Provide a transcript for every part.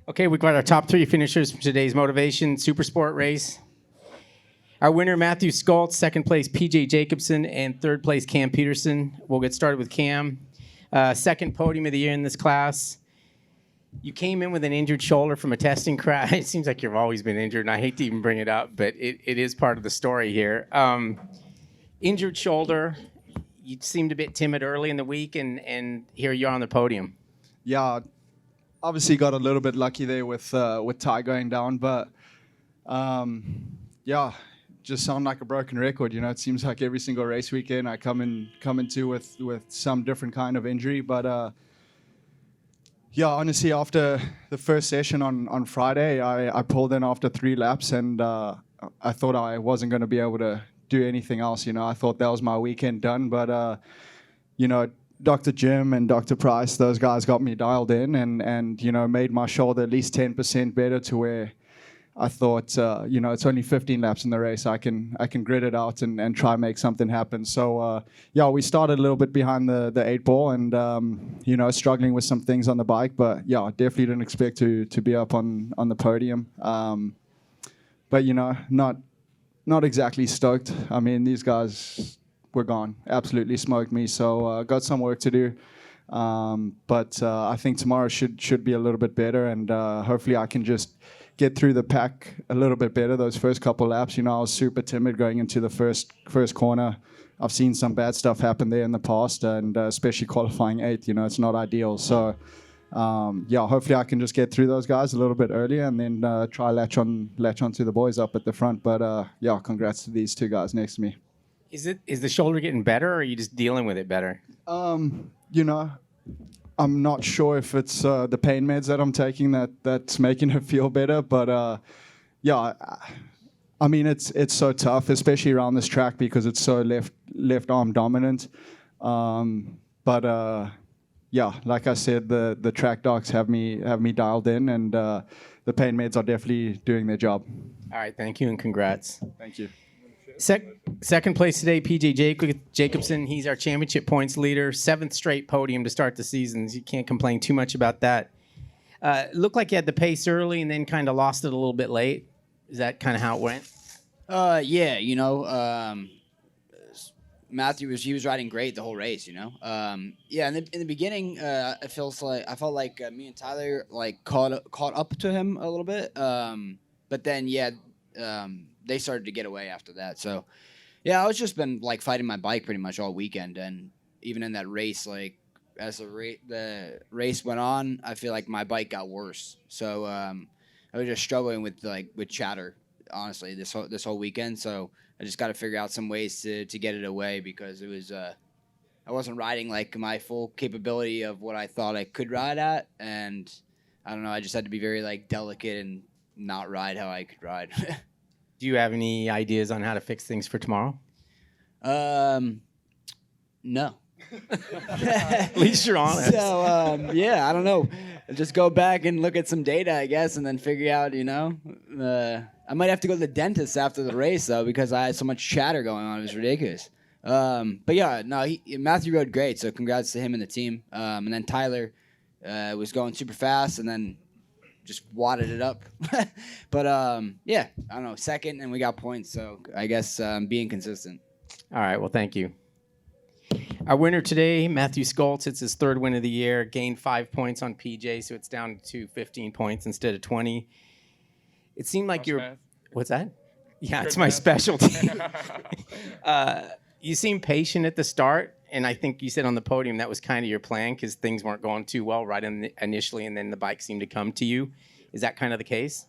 Okay, we've got our top three finishers from today's Motovation Supersport race. Our winner, Matthew Skoltz, second place, PJ Jacobson, and third place, Cam Peterson. We'll get started with Cam. Second podium of the year in this class. You came in with an injured shoulder from a testing crash. It seems like you've always been injured, and I hate to even bring it up, but it is part of the story here. Injured shoulder. You seemed a bit timid early in the week, and here you are on the podium. Yeah, obviously got a little bit lucky there with Ty going down, but yeah, just sound like a broken record. You know, it seems like every single race weekend I come into with some different kind of injury. But yeah, honestly, after the first session on Friday, I pulled in after 3 laps, and I thought I wasn't going to be able to do anything else. You know, I thought that was my weekend done, but you know, Dr. Jim and Dr. Price, those guys got me dialed in and you know, made my shoulder at least 10% better to where I thought, you know, it's only 15 laps in the race. I can grit it out and try and make something happen. So, yeah, we started a little bit behind the 8 ball and, you know, struggling with some things on the bike. But, yeah, definitely didn't expect to be up on the podium. But, you know, not exactly stoked. I mean, these guys were gone. Absolutely smoked me. So got some work to do. But I think tomorrow should be a little bit better. And hopefully I can just get through the pack a little bit better those first couple laps. You know, I was super timid going into the first corner. I've seen some bad stuff happen there in the past, and especially qualifying 8th. You know, it's not ideal. So, yeah, hopefully I can just get through those guys a little bit earlier and then try latch on to the boys up at the front. But yeah, congrats to these 2 guys next to me. Is the shoulder getting better, or are you just dealing with it better? You know, I'm not sure if it's the pain meds that I'm taking that's making it feel better, but yeah, I mean it's so tough, especially around this track because it's so left arm dominant. But yeah, like I said, the track docs have me dialed in, and the pain meds are definitely doing their job. All right, thank you and congrats. Thank you. Second place today, PJ Jacobson. He's our championship points leader. 7th straight podium to start the season. You can't complain too much about that. Looked like you had the pace early and then kind of lost it a little bit late. Is that kind of how it went? Yeah, you know, Matthew was riding great the whole race. You know, yeah. In the beginning, I felt like me and Tyler like caught up to him a little bit. But then yeah. They started to get away after that. So, yeah, I was just been like fighting my bike pretty much all weekend, and even in that race, like as the race went on, I feel like my bike got worse. So I was just struggling with chatter, honestly, this whole weekend. So I just got to figure out some ways to get it away because it was I wasn't riding like my full capability of what I thought I could ride at, and I don't know. I just had to be very like delicate and not ride how I could ride. Do you have any ideas on how to fix things for tomorrow? No. At least you're honest. So, yeah, I don't know. Just go back and look at some data, I guess, and then figure out, you know. I might have to go to the dentist after the race, though, because I had so much chatter going on. It was ridiculous. But, yeah, no, Matthew rode great, so congrats to him and the team. And then Tyler was going super fast, and then just wadded it up. But, yeah, I don't know, second, and we got points, so I guess being consistent. All right, well, thank you. Our winner today, Matthew Skoltz. It's his 3rd win of the year. Gained 5 points on PJ, so it's down to 15 points instead of 20. It seemed like you're... Math. What's that? Yeah, Good it's my math. specialty. You seemed patient at the start, and I think you said on the podium that was kind of your plan because things weren't going too well right initially, and then the bike seemed to come to you. Is that kind of the case?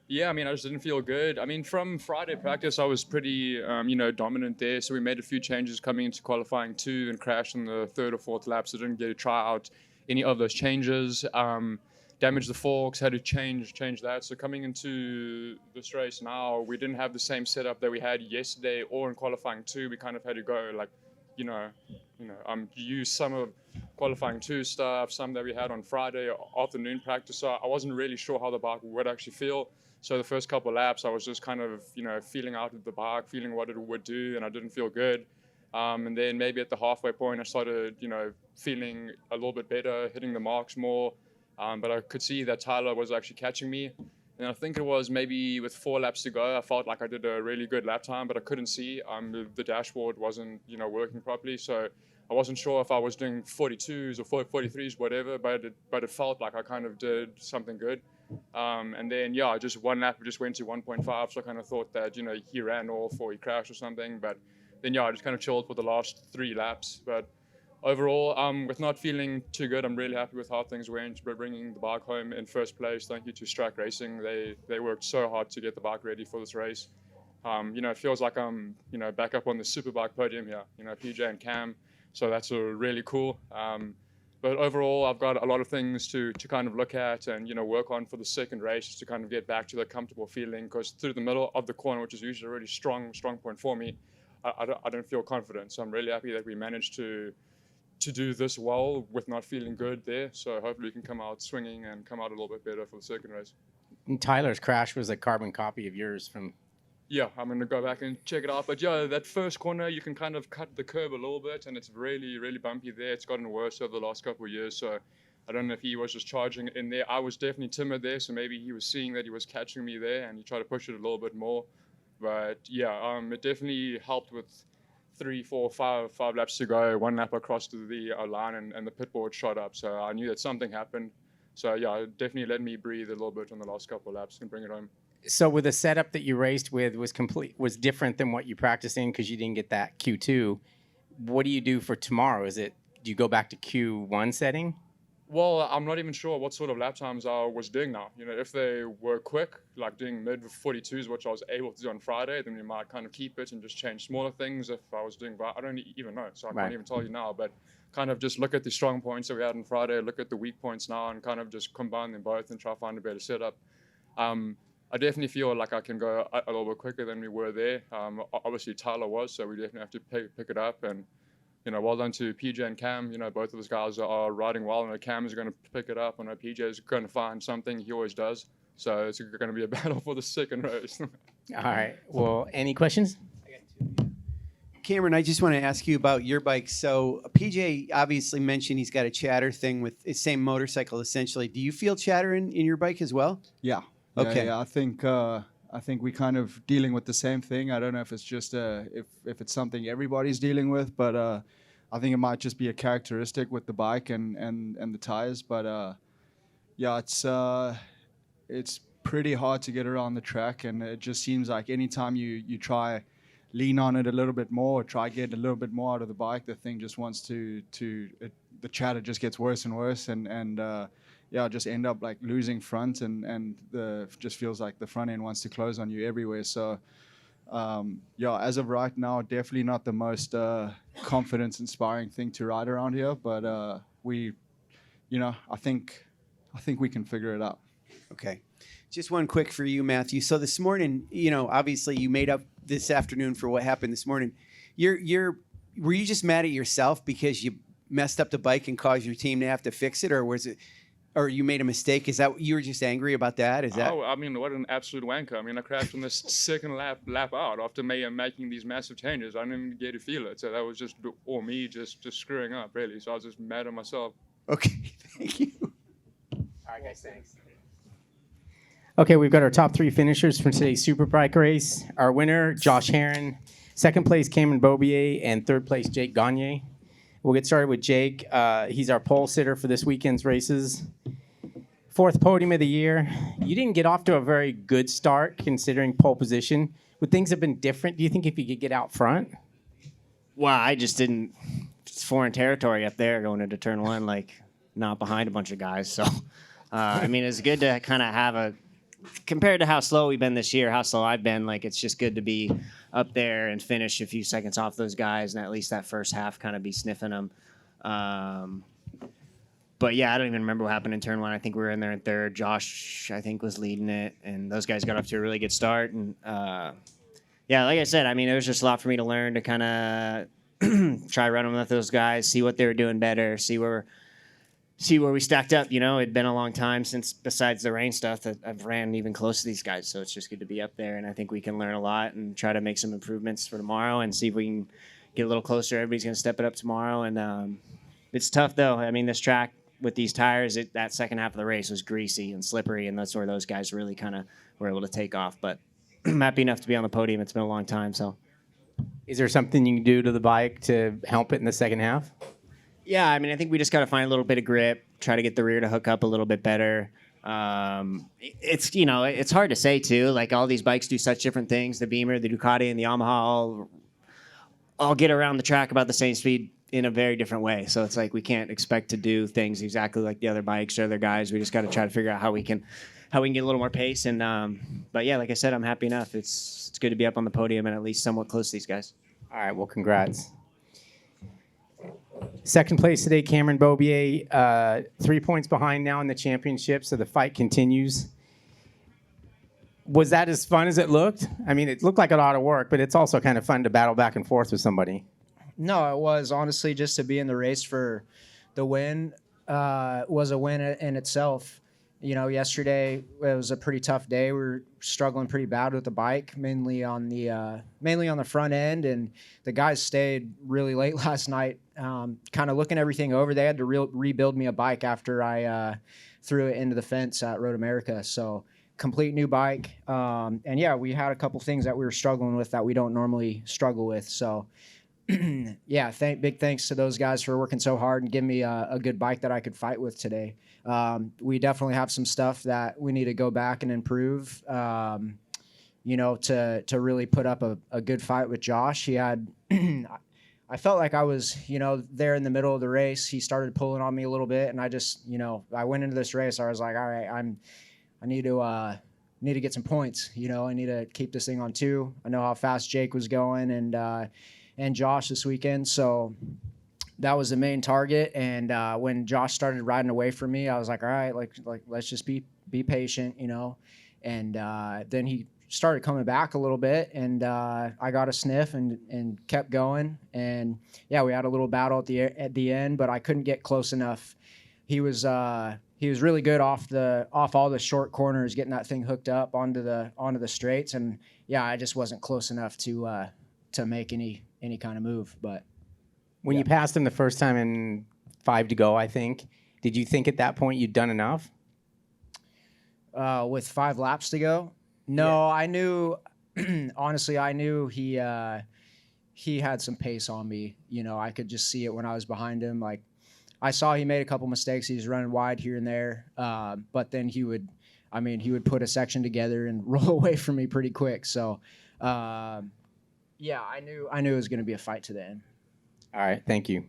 Yeah, I mean, I just didn't feel good. I mean, from Friday practice, I was pretty, dominant there. So we made a few changes coming into qualifying 2 and crashed in the 3rd or 4th lap. So didn't get to try out any of those changes. Damaged the forks, had to change that. So coming into this race now, we didn't have the same setup that we had yesterday or in qualifying 2. We kind of had to go like, use some of qualifying 2 stuff, some that we had on Friday afternoon practice. So I wasn't really sure how the bike would actually feel. So the first couple of laps, I was just kind of, feeling out of the bike, feeling what it would do, and I didn't feel good. And then maybe at the halfway point, I started, feeling a little bit better, hitting the marks more. But I could see that Tyler was actually catching me. And I think it was maybe with 4 laps to go, I felt like I did a really good lap time, but I couldn't see. The dashboard wasn't, working properly, so I wasn't sure if I was doing 42s or 43s, whatever. But it felt like I kind of did something good. And then just one lap just went to 1.5, so I kind of thought that he ran off or he crashed or something. But then I just kind of chilled for the last 3 laps. But overall, with not feeling too good, I'm really happy with how things went. We're bringing the bike home in first place. Thank you to Strike Racing. They worked so hard to get the bike ready for this race. It feels like I'm, back up on the Superbike podium here, PJ and Cam. So that's really cool. But overall, I've got a lot of things to kind of look at and, work on for the second race to kind of get back to the comfortable feeling. Because through the middle of the corner, which is usually a really strong point for me, I don't feel confident. So I'm really happy that we managed to do this well with not feeling good there. So hopefully we can come out swinging and come out a little bit better for the second race. And Tyler's crash was a carbon copy of yours from. Yeah, I'm going to go back and check it out. But that first corner, you can kind of cut the curb a little bit, and it's really, really bumpy there. It's gotten worse over the last couple of years. So I don't know if he was just charging in there. I was definitely timid there, so maybe he was seeing that he was catching me there, and he tried to push it a little bit more. But it definitely helped with 3, 4, 5 laps to go, 1 lap across to the line, and the pit board shot up. So I knew that something happened. So it definitely let me breathe a little bit on the last couple of laps and bring it home. So with the setup that you raced with was different than what you practiced in because you didn't get that Q2. What do you do for tomorrow? Do you go back to Q1 setting? Well, I'm not even sure what sort of lap times I was doing now. If they were quick, like doing mid 42s, which I was able to do on Friday, then we might kind of keep it and just change smaller things. If I was doing, I don't even know, so I can't even tell you now. But kind of just look at the strong points that we had on Friday, look at the weak points now, and kind of just combine them both and try to find a better setup. I definitely feel like I can go a little bit quicker than we were there. Obviously, Tyler was, so we definitely have to pick it up. And, well done to PJ and Cam. Both of those guys are riding well. I know Cam is going to pick it up. I know PJ is going to find something. He always does. So it's going to be a battle for the second race. All right. Well, any questions? Cameron, I just want to ask you about your bike. So PJ obviously mentioned he's got a chatter thing with the same motorcycle, essentially. Do you feel chatter in your bike as well? Yeah. Okay. Yeah, I think we kind of dealing with the same thing. I don't know if it's just if it's something everybody's dealing with, but I think it might just be a characteristic with the bike and the tires. But it's pretty hard to get around the track, and it just seems like anytime you try lean on it a little bit more, or try get a little bit more out of the bike, the thing just wants the chatter just gets worse and worse, and just end up like losing front, and just feels like the front end wants to close on you everywhere. So as of right now, definitely not the most confidence inspiring thing to ride around here, but I think we can figure it out. Okay. Just one quick for you, Matthew. So this morning, obviously you made up this afternoon for what happened this morning. Were you just mad at yourself because you messed up the bike and caused your team to have to fix it, or you made a mistake? Is that you were just angry about that? Is that? Oh, I mean, what an absolute wanker. I mean, I crashed on this second lap out after making these massive changes. I didn't even get to feel it. So that was just all me just screwing up, really. So I was just mad at myself. Okay, thank you. All right, guys, thanks. Okay, we've got our top 3 finishers from today's Superbike race. Our winner, Josh Herron. Second place, Cameron Bobier. And third place, Jake Gagne. We'll get started with Jake. He's our pole sitter for this weekend's races. 4th podium of the year. You didn't get off to a very good start considering pole position. Would things have been different, do you think, if you could get out front? Well, I just didn't. It's foreign territory up there going into turn 1, like not behind a bunch of guys. So, it's good to kind of have compared to how slow we've been this year, how slow I've been, like it's just good to be up there and finish a few seconds off those guys, and at least that first half kind of be sniffing them. But yeah, I don't even remember what happened in turn 1. I think we were in there in third. Josh, I think, was leading it, and those guys got off to a really good start. And like I said, it was just a lot for me to learn to kind of try running with those guys, see what they were doing better, see where we stacked up. It'd been a long time since, besides the rain stuff, that I've ran even close to these guys. So it's just good to be up there, and I think we can learn a lot and try to make some improvements for tomorrow and see if we can get a little closer. Everybody's going to step it up tomorrow, and it's tough though. This track, with these tires, that second half of the race was greasy and slippery, and that's where those guys really kind of were able to take off. But I'm happy enough to be on the podium. It's been a long time, so. Is there something you can do to the bike to help it in the second half? Yeah, I mean, I think we just got to find a little bit of grip, try to get the rear to hook up a little bit better. It's hard to say too. Like all these bikes do such different things. The Beamer, the Ducati, and the Yamaha all get around the track about the same speed in a very different way. So it's like we can't expect to do things exactly like the other bikes or other guys. We just got to try to figure out how we can get a little more pace. And but yeah, like I said, I'm happy enough. It's good to be up on the podium and at least somewhat close to these guys. All right, well, congrats. Second place today, Cameron Bobier, 3 points behind now in the championship, so the fight continues. Was that as fun as it looked? I mean, it looked like a lot of work, but it's also kind of fun to battle back and forth with somebody. No, it was honestly just to be in the race for the win was a win in itself. You know, yesterday it was a pretty tough day. We were struggling pretty bad with the bike, mainly on the front end, and the guys stayed really late last night, kind of looking everything over. They had to rebuild me a bike after I threw it into the fence at Road-America. So complete new bike, and yeah, we had a couple things that we were struggling with that we don't normally struggle with. So yeah, big thanks to those guys for working so hard and giving me a good bike that I could fight with today. We definitely have some stuff that we need to go back and improve, to really put up a good fight with Josh. He had, I felt like I was, there in the middle of the race. He started pulling on me a little bit, and I just, I went into this race. I was like, all right, I need to get some points. I need to keep this thing on 2. I know how fast Jake was going and Josh this weekend. So that was the main target. And when Josh started riding away from me, I was like, all right, like let's just be patient, And then he started coming back a little bit, and I got a sniff and kept going. And yeah, we had a little battle at the end, but I couldn't get close enough. He was really good off all the short corners, getting that thing hooked up onto the straights. And yeah, I just wasn't close enough to make any kind of move. But when you passed him the first time and 5 to go, I think, did you think at that point you'd done enough? With 5 laps to go? No, yeah. I knew, honestly, I knew he had some pace on me. I could just see it when I was behind him. Like, I saw he made a couple mistakes. He was running wide here and there. But then he would put a section together and roll away from me pretty quick. So, yeah, I knew it was going to be a fight to the end. All right, thank you.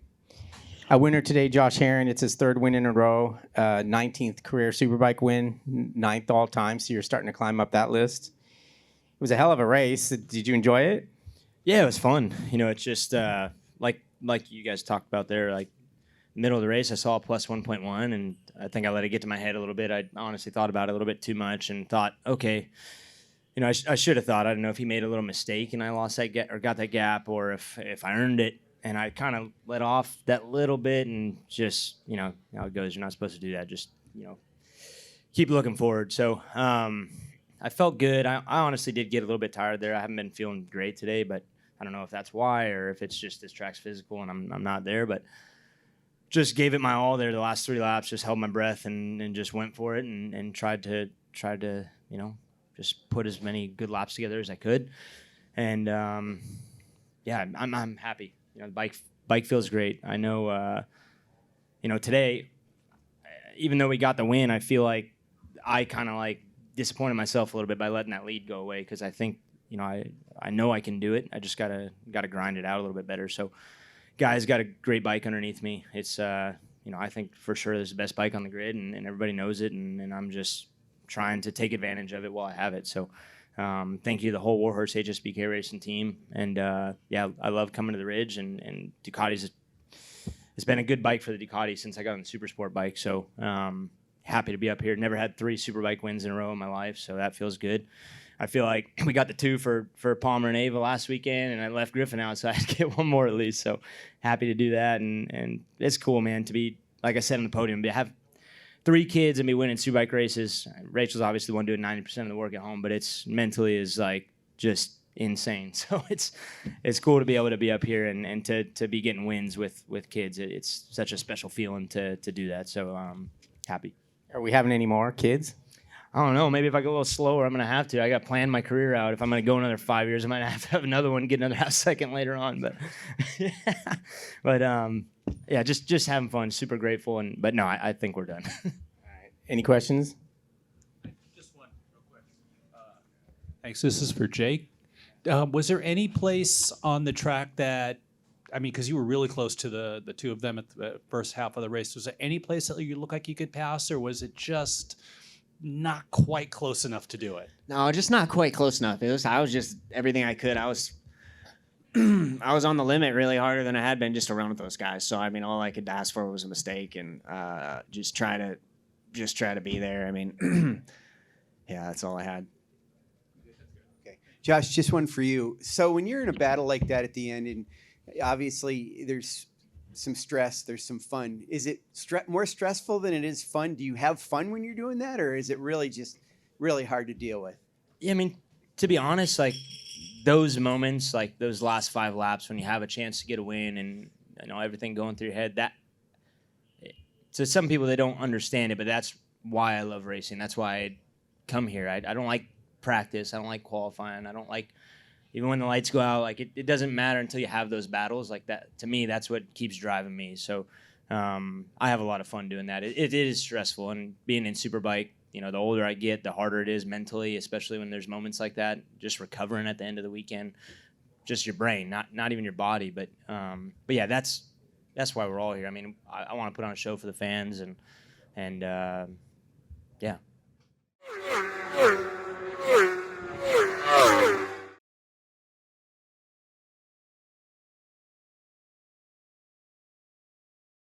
A winner today, Josh Herron. It's his 3rd win in a row, 19th career Superbike win, 9th all time. So you're starting to climb up that list. It was a hell of a race. Did you enjoy it? Yeah, it was fun. It's just like you guys talked about there. Like middle of the race, I saw a plus 1.1, and I think I let it get to my head a little bit. I honestly thought about it a little bit too much and thought, okay. I should have thought. I don't know if he made a little mistake and I lost that or got that gap, or if I earned it. And I kind of let off that little bit and just, how it goes. You're not supposed to do that. Just, keep looking forward. So I felt good. I honestly did get a little bit tired there. I haven't been feeling great today, but I don't know if that's why or if it's just this track's physical and I'm not there. But just gave it my all there the last 3 laps. Just held my breath and just went for it and tried to just put as many good laps together as I could. And yeah, I'm happy. The bike feels great. I know, today, even though we got the win, I feel like I kind of disappointed myself a little bit by letting that lead go away, because I think, I know I can do it. I just gotta grind it out a little bit better. So, guys, got a great bike underneath me. It's, I think for sure this is the best bike on the grid, and everybody knows it, and I'm just trying to take advantage of it while I have it. So. Thank you to the whole Warhorse HSBK racing team. And, yeah, I love coming to the Ridge. And Ducati's it's been a good bike for the Ducati since I got on the Supersport bike. So happy to be up here. Never had 3 Superbike wins in a row in my life, so that feels good. I feel like we got the 2 for Palmer and Ava last weekend, and I left Griffin out, so I had to get 1 more at least. So happy to do that. And it's cool, man, to be, like I said, on the podium, to have 3 kids and be winning Superbike races. Rachel's obviously the one doing 90% of the work at home, but it's mentally is just insane. So it's cool to be able to be up here and to be getting wins with kids. It's such a special feeling to do that. So happy. Are we having any more kids? I don't know. Maybe if I go a little slower, I'm going to have to. I got to plan my career out. If I'm going to go another 5 years, I might have to have another one, get another half second later on. But yeah, just having fun. Super grateful. But no, I think we're done. Any questions? Just one real quick. Thanks. This is for Jake. Was there any place on the track that, I mean, because you were really close to the two of them at the first half of the race, was there any place that you looked like you could pass, or was it just not quite close enough to do it? No, just not quite close enough. I was just everything I could. I was I was on the limit really harder than I had been just to run with those guys. So I mean, all I could ask for was a mistake and just try to be there. I mean, yeah, that's all I had. Okay, Josh, just one for you. So when you're in a battle like that at the end, and obviously there's some stress, there's some fun. Is it more stressful than it is fun? Do you have fun when you're doing that, or is it really just really hard to deal with? Yeah, I mean, to be honest, like those moments, like those last 5 laps when you have a chance to get a win and everything going through your head, that to some people they don't understand it, but that's why I love racing. That's why I come here. I don't like practice. I don't like qualifying. I don't like even when the lights go out. Like it doesn't matter until you have those battles. Like that to me, that's what keeps driving me. So I have a lot of fun doing that. It is stressful, and being in Superbike, the older I get, the harder it is mentally, especially when there's moments like that. Just recovering at the end of the weekend, just your brain, not even your body. But yeah, that's why we're all here. I mean, I want to put on a show for the fans, and yeah.